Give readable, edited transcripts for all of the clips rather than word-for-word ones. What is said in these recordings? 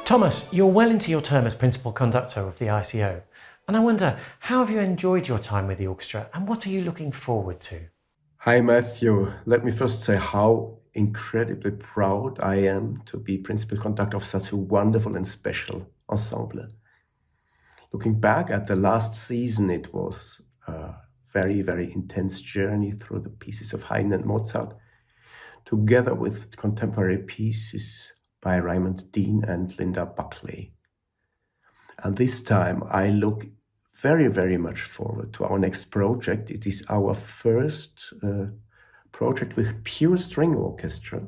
Thomas, you're well into your term as Principal Conductor of the ICO, and I wonder, how have you enjoyed your time with the orchestra and what are you looking forward to? Hi Matthew, let me first say how incredibly proud I am to be Principal Conductor of such a wonderful and special ensemble. Looking back at the last season, it was a very, very intense journey through the pieces of Haydn and Mozart, together with contemporary pieces by Raymond Dean and Linda Buckley. And this time I look very, very much forward to our next project. It is our first project with pure string orchestra.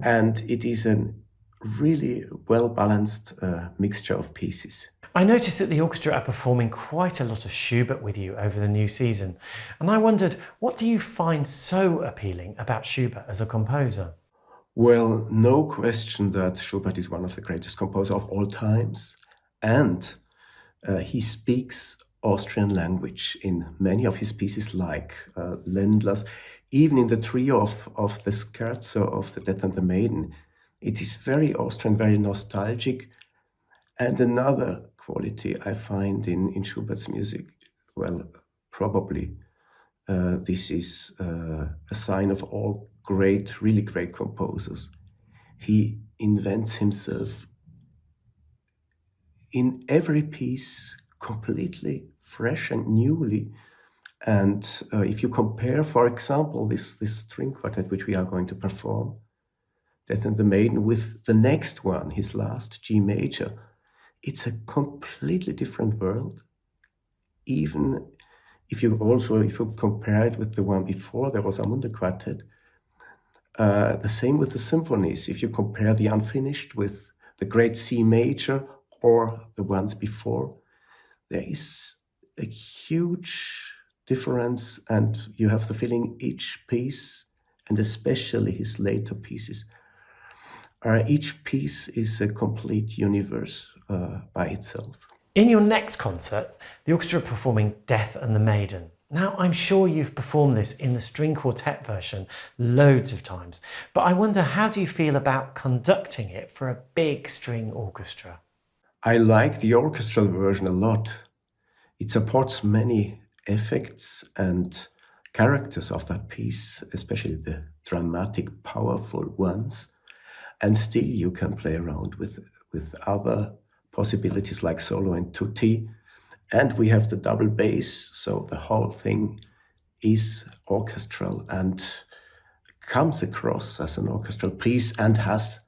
And it is a really well-balanced mixture of pieces. I noticed that the orchestra are performing quite a lot of Schubert with you over the new season, and I wondered, what do you find so appealing about Schubert as a composer? Well, no question that Schubert is one of the greatest composers of all times, and he speaks Austrian language in many of his pieces, like Ländler's, even in the trio of the scherzo of the Death and the Maiden. It is very Austrian, very nostalgic. And another quality I find in Schubert's music, well, probably this is a sign of all great, really great composers. He invents himself in every piece completely fresh and newly. And if you compare, for example, this string quartet which we are going to perform, Death and the Maiden, with the next one, his last, G major, it's a completely different world. Even if you compare it with the one before, the Rosamunde quartet, the same with the symphonies. If you compare the unfinished with the great C major or the ones before, there is a huge difference, and you have the feeling each piece, and especially his later pieces, each piece is a complete universe by itself. In your next concert, the orchestra are performing Death and the Maiden. Now, I'm sure you've performed this in the string quartet version loads of times, but I wonder, how do you feel about conducting it for a big string orchestra? I like the orchestral version a lot. It supports many effects and characters of that piece, especially the dramatic, powerful ones. And still you can play around with other possibilities like solo and tutti. And we have the double bass, so the whole thing is orchestral and comes across as an orchestral piece and has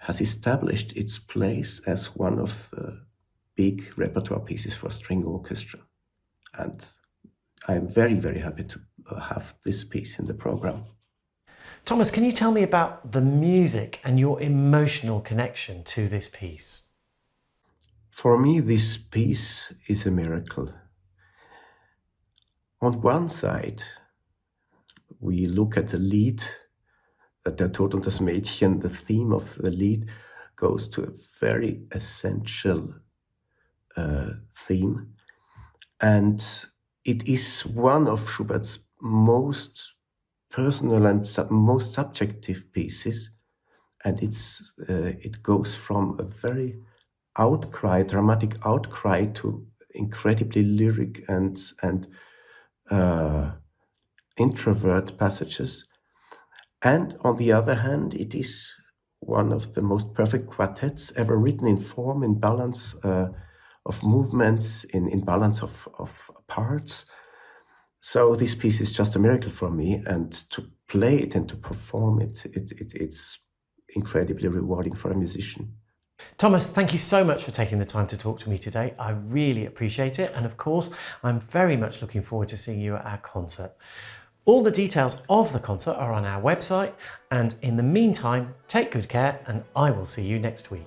established its place as one of the big repertoire pieces for string orchestra. And I'm very, very happy to have this piece in the program. Thomas, can you tell me about the music and your emotional connection to this piece? For me, this piece is a miracle. On one side, we look at the lead, Der Tod und das Mädchen. The theme of the lead goes to a very essential theme. And it is one of Schubert's most personal and most subjective pieces, and it goes from a very dramatic outcry to incredibly lyric and introvert passages. And on the other hand, it is one of the most perfect quartets ever written, in form, in balance of movements, in balance of parts. So this piece is just a miracle for me, and to play it and to perform it's incredibly rewarding for a musician. Thomas, thank you so much for taking the time to talk to me today. I really appreciate it. And of course, I'm very much looking forward to seeing you at our concert. All the details of the concert are on our website. And in the meantime, take good care, and I will see you next week.